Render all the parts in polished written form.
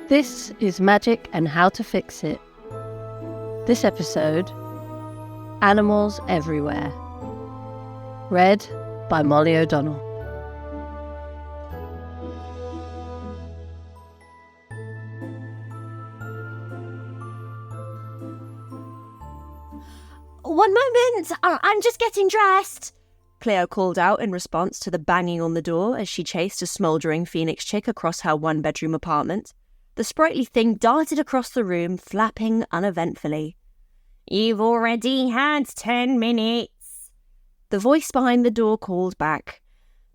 This is Magic and How to Fix It. This episode, Animals Everywhere. Read by Molly O'Donnell. One moment, I'm just getting dressed, Cleo called out in response to the banging on the door as she chased a smouldering phoenix chick across her one-bedroom apartment. The sprightly thing darted across the room, flapping uneventfully. "You've already had 10 minutes. The voice behind the door called back.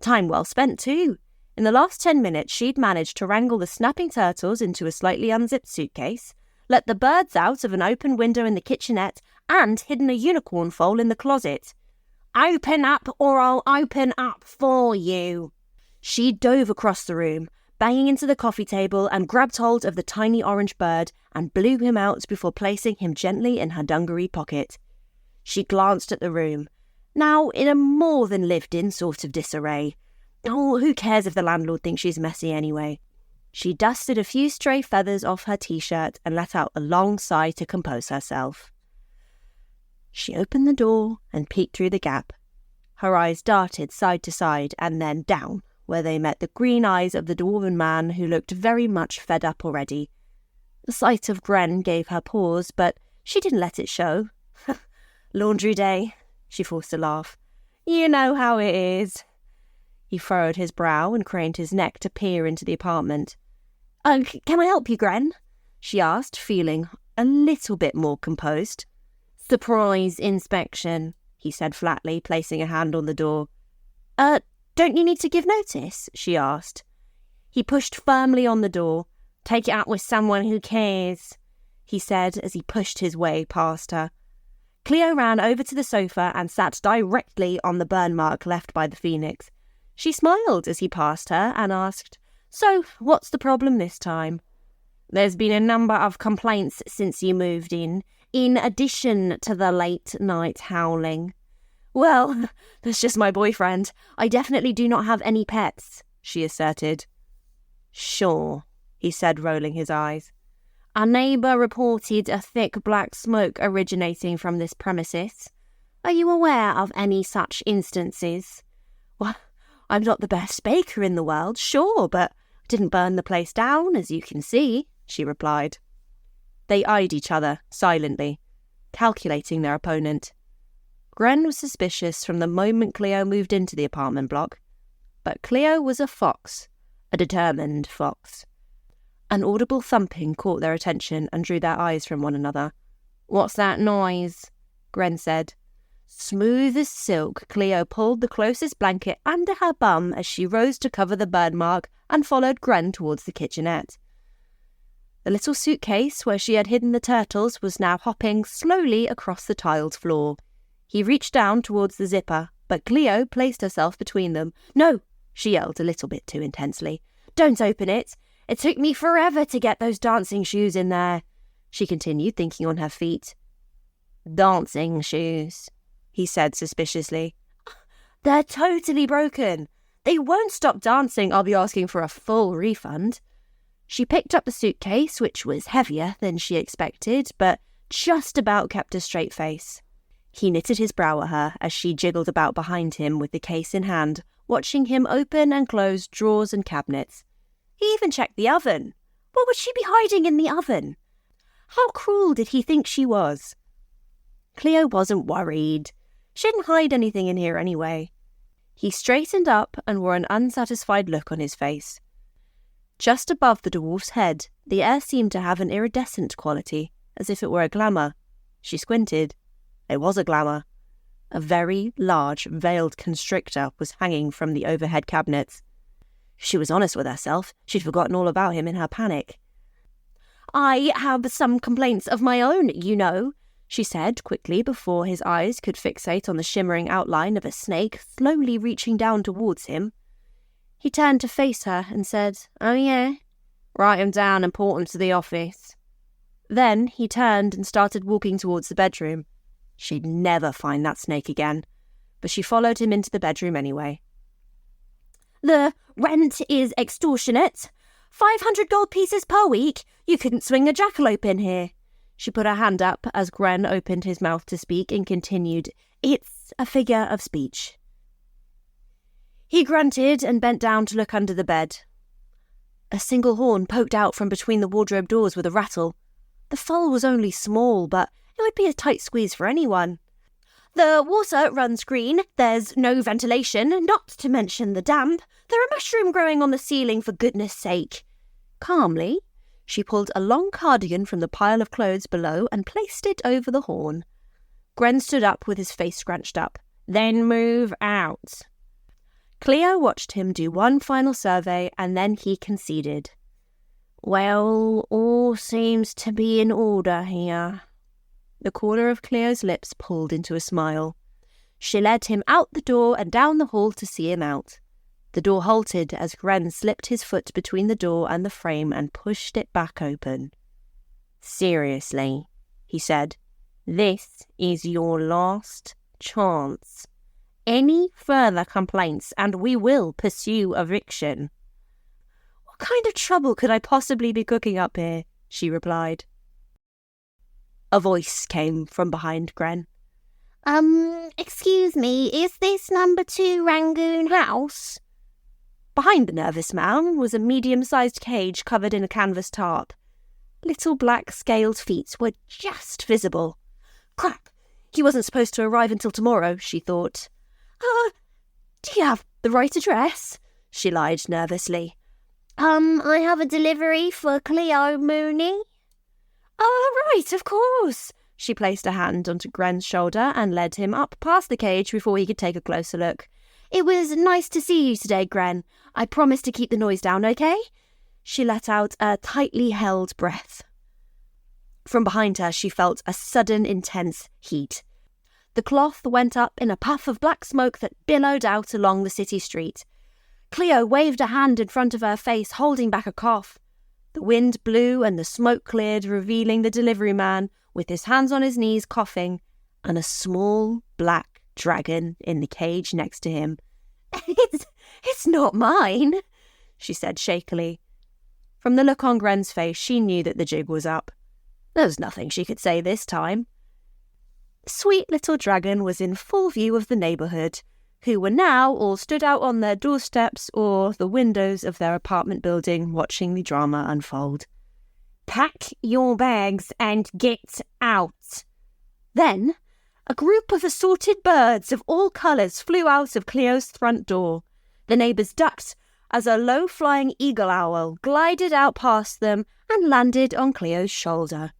Time well spent, too. In the last 10 minutes, she'd managed to wrangle the snapping turtles into a slightly unzipped suitcase, let the birds out of an open window in the kitchenette, and hidden a unicorn foal in the closet. "Open up or I'll open up for you." She dove across the room, banging into the coffee table, and grabbed hold of the tiny orange bird and blew him out before placing him gently in her dungaree pocket. She glanced at the room, now in a more than lived-in sort of disarray. Oh, who cares if the landlord thinks she's messy anyway? She dusted a few stray feathers off her t-shirt and let out a long sigh to compose herself. She opened the door and peeked through the gap. Her eyes darted side to side and then down, where they met the green eyes of the dwarven man who looked very much fed up already. The sight of Gren gave her pause, but she didn't let it show. "Laundry day," she forced a laugh. "You know how it is." He furrowed his brow and craned his neck to peer into the apartment. Can I help you, Gren?" she asked, feeling a little bit more composed. "Surprise inspection," he said flatly, placing a hand on the door. Don't you need to give notice?" she asked. He pushed firmly on the door. "Take it up with someone who cares," he said as he pushed his way past her. Cleo ran over to the sofa and sat directly on the burn mark left by the phoenix. She smiled as he passed her and asked, "So, what's the problem this time?" "There's been a number of complaints since you moved in addition to the late-night howling." "Well, that's just my boyfriend. I definitely do not have any pets," she asserted. "Sure," he said, rolling his eyes. "A neighbour reported a thick black smoke originating from this premises. Are you aware of any such instances?" "Well, I'm not the best baker in the world, sure, but I didn't burn the place down, as you can see," she replied. They eyed each other, silently, calculating their opponent. Gren was suspicious from the moment Cleo moved into the apartment block, but Cleo was a fox, a determined fox. An audible thumping caught their attention and drew their eyes from one another. "What's that noise?" Gren said. Smooth as silk, Cleo pulled the closest blanket under her bum as she rose to cover the burn mark and followed Gren towards the kitchenette. The little suitcase where she had hidden the turtles was now hopping slowly across the tiled floor. He reached down towards the zipper, but Cleo placed herself between them. "No!" she yelled a little bit too intensely. "Don't open it! It took me forever to get those dancing shoes in there," she continued, thinking on her feet. "Dancing shoes," he said suspiciously. "They're totally broken. They won't stop dancing. I'll be asking for a full refund." She picked up the suitcase, which was heavier than she expected, but just about kept a straight face. He knitted his brow at her as she jiggled about behind him with the case in hand, watching him open and close drawers and cabinets. He even checked the oven. What would she be hiding in the oven? How cruel did he think she was? Cleo wasn't worried. She didn't hide anything in here anyway. He straightened up and wore an unsatisfied look on his face. Just above the dwarf's head, the air seemed to have an iridescent quality, as if it were a glamour. She squinted. It was a glamour. A very large, veiled constrictor was hanging from the overhead cabinets. If she was honest with herself, she'd forgotten all about him in her panic. "I have some complaints of my own, you know," she said quickly before his eyes could fixate on the shimmering outline of a snake slowly reaching down towards him. He turned to face her and said, "Oh yeah? Write 'em down and port 'em to the office." Then he turned and started walking towards the bedroom. She'd never find that snake again, but she followed him into the bedroom anyway. "The rent is extortionate. 500 gold pieces per week? You couldn't swing a jackalope in here. She put her hand up as Gren opened his mouth to speak and continued, It's a figure of speech. He grunted and bent down to look under the bed. A single horn poked out from between the wardrobe doors with a rattle. The foal was only small, but it would be a tight squeeze for anyone. The water runs green, there's no ventilation, not to mention the damp. There are mushrooms growing on the ceiling, for goodness sake. Calmly, she pulled a long cardigan from the pile of clothes below and placed it over the horn. Gren stood up with his face scrunched up. Then move out. Cleo watched him do one final survey and then he conceded. Well, all seems to be in order here. The corner of Cleo's lips pulled into a smile. She led him out the door and down the hall to see him out. The door halted as Gren slipped his foot between the door and the frame and pushed it back open. Seriously, he said, this is your last chance. Any further complaints and we will pursue eviction. What kind of trouble could I possibly be cooking up here? She replied. A voice came from behind Gren. Excuse me, is this number 2 Rangoon House? Behind the nervous man was a medium-sized cage covered in a canvas tarp. Little black scaled feet were just visible. Crap, he wasn't supposed to arrive until tomorrow, she thought. Do you have the right address? She lied nervously. I have a delivery for Cleo Mooney. Oh, right, of course. She placed a hand onto Gren's shoulder and led him up past the cage before he could take a closer look. It was nice to see you today, Gren. I promise to keep the noise down, okay? She let out a tightly held breath. From behind her, she felt a sudden, intense heat. The cloth went up in a puff of black smoke that billowed out along the city street. Cleo waved a hand in front of her face, holding back a cough. The wind blew and the smoke cleared, revealing the delivery man, with his hands on his knees coughing, and a small black dragon in the cage next to him. It's not mine, she said shakily. From the look on Gren's face, she knew that the jig was up. There was nothing she could say this time. The sweet little dragon was in full view of the neighbourhood, who were now all stood out on their doorsteps or the windows of their apartment building watching the drama unfold. Pack your bags and get out. Then, a group of assorted birds of all colours flew out of Cleo's front door. The neighbours ducked as a low-flying eagle owl glided out past them and landed on Cleo's shoulder.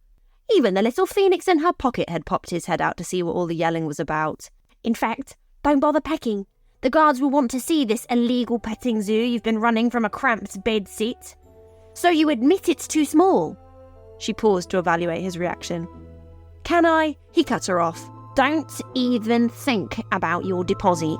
Even the little phoenix in her pocket had popped his head out to see what all the yelling was about. In fact, don't bother pecking. The guards will want to see this illegal petting zoo you've been running from a cramped bed seat. So you admit it's too small? She paused to evaluate his reaction. Can I? He cut her off. Don't even think about your deposit.